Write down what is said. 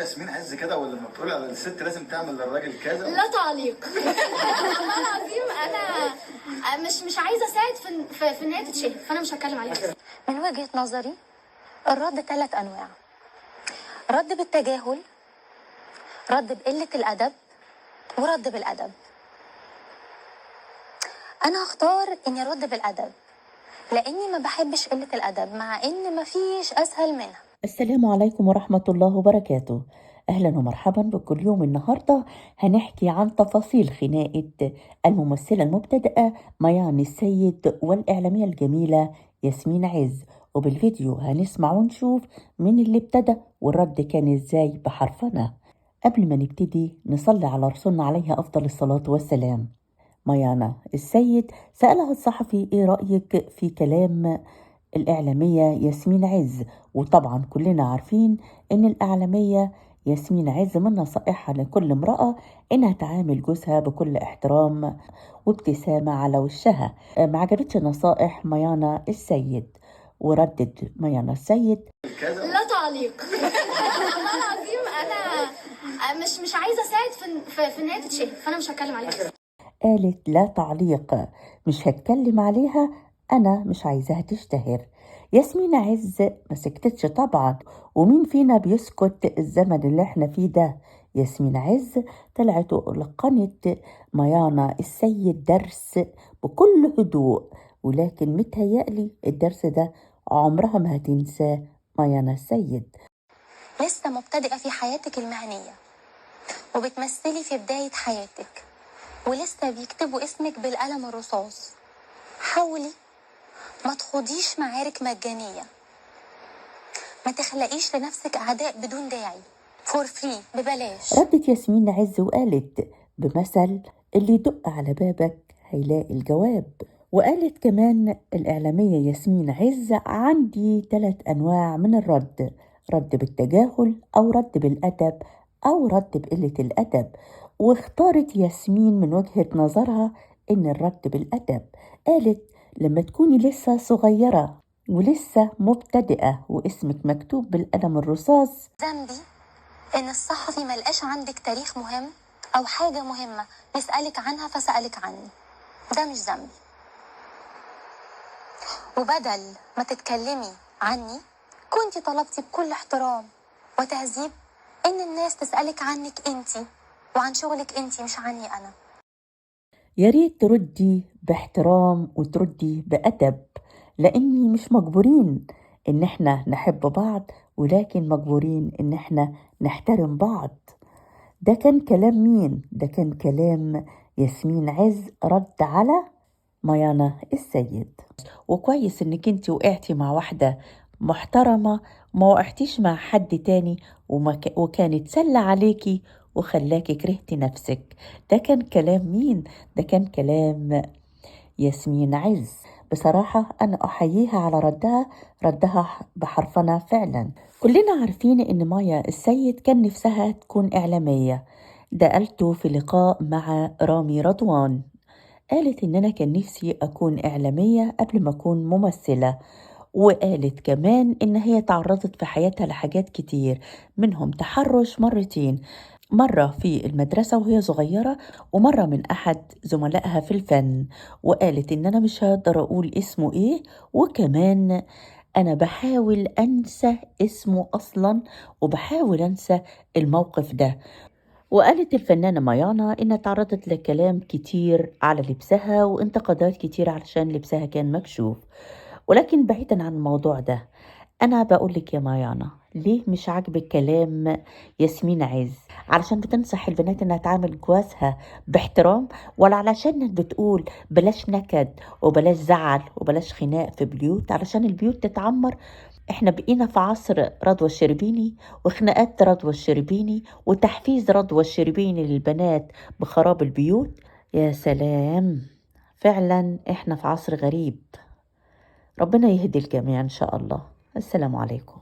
ياسمين عز كده، ولما بتقول على الست لازم تعمل للراجل كذا. لا تعليق. والله العظيم انا مش عايزه اساعد في ان هي تتشهر، فانا مش هتكلم عليها. من وجهة نظري الرد 3 أنواع: رد بالتجاهل، رد بقلة الأدب، ورد بالأدب. أنا هختار إني أرد بالأدب، لأني ما بحبش قلة الأدب، مع إن مفيش أسهل منها. السلام عليكم ورحمة الله وبركاته. أهلا ومرحبا بكل يوم. النهاردة هنحكي عن تفاصيل خناقة الممثلة المبتدئة ميان السيد والإعلامية الجميلة ياسمين عز، وبالفيديو هنسمع ونشوف مين اللي ابتدى والرد كان ازاي بحرفنة. قبل ما نبتدي نصلي على رسولنا عليها أفضل الصلاة والسلام. ميان السيد سألها الصحفي ايه رأيك في كلام الإعلامية ياسمين عز، وطبعا كلنا عارفين إن الإعلامية ياسمين عز من نصائحها لكل امرأة إنها تعامل جوزها بكل احترام وابتسامة على وشها. ما عجبتش نصائح ميانا السيد، وردد ميانا السيد: لا تعليق. والله العظيم انا مش عايزه اساعد في ان هي تتشهر، فانا مش هتكلم عليها. قالت لا تعليق، مش هتكلم عليها، أنا مش عايزاها تشتهر. ياسمين عز ما سكتتش طبعا، ومين فينا بيسكت الزمن اللي احنا فيه ده. ياسمين عز طلعت ولقنت ميانا السيد درس بكل هدوء، ولكن متهيألي الدرس ده عمرها ما هتنساه ميانا السيد. لسه مبتدئة في حياتك المهنية، وبتمثلي في بداية حياتك، ولسه بيكتبوا اسمك بالقلم الرصاص. حاولي ما تخوضيش معارك مجانية، ما تخلقيش لنفسك أعداء بدون داعي، فور فري، ببلاش. ردت ياسمين عز وقالت بمثل: اللي يدق على بابك هيلاقي الجواب. وقالت كمان الإعلامية ياسمين عز: عندي 3 أنواع من الرد: رد بالتجاهل، أو رد بالأدب، أو رد بقلة الأدب. واختارت ياسمين من وجهة نظرها إن الرد بالأدب. قالت: لما تكوني لسه صغيرة ولسه مبتدئة واسمك مكتوب بالقلم الرصاص، ذنبي إن الصحفي ملقاش عندك تاريخ مهم أو حاجة مهمة يسألك عنها فسألك عني. ده مش ذنبي. وبدل ما تتكلمي عني كنتي طلبتي بكل احترام وتهذيب إن الناس تسألك عنك انتي وعن شغلك انتي، مش عني أنا. يا ريت تردي باحترام وتردي بأدب، لأني مش مجبورين إن احنا نحب بعض، ولكن مجبورين إن احنا نحترم بعض. ده كان كلام مين؟ ده كان كلام ياسمين عز رد على ميانا السيد. وكويس انك انت وقعتي مع واحدة محترمة، ما وقعتيش مع حد تاني وكانت سلة عليكي وخلاكي كرهتي نفسك. ده كان كلام مين؟ ده كان كلام ياسمين عز. بصراحة أنا أحييها على ردها بحرفنة فعلا. كلنا عارفين إن مايا السيد كان نفسها تكون إعلامية. ده قالته في لقاء مع رامي رضوان. قالت إن أنا كان نفسي أكون إعلامية قبل ما أكون ممثلة. وقالت كمان إن هي تعرضت في حياتها لحاجات كتير، منهم تحرش مرتين: مرة في المدرسة وهي صغيرة، ومرة من أحد زملائها في الفن. وقالت إن أنا مش هقدر أقول اسمه إيه، وكمان أنا بحاول أنسى اسمه أصلا، وبحاول أنسى الموقف ده. وقالت الفنانة ميانا إنها تعرضت لكلام كتير على لبسها وانتقادات كتير علشان لبسها كان مكشوف. ولكن بعيدا عن الموضوع ده، أنا بقولك يا ميانا، ليه مش عاجبك كلام ياسمين عز؟ علشان بتنصح البنات إنها تعامل جوازها باحترام، ولا علشان بتقول بلاش نكد وبلاش زعل وبلاش خناق في بيوت علشان البيوت تتعمر؟ احنا بقينا في عصر رضوى الشربيني وخناقات رضوى الشربيني وتحفيز رضوى الشربيني للبنات بخراب البيوت. يا سلام، فعلا احنا في عصر غريب. ربنا يهدي الجميع إن شاء الله. السلام عليكم.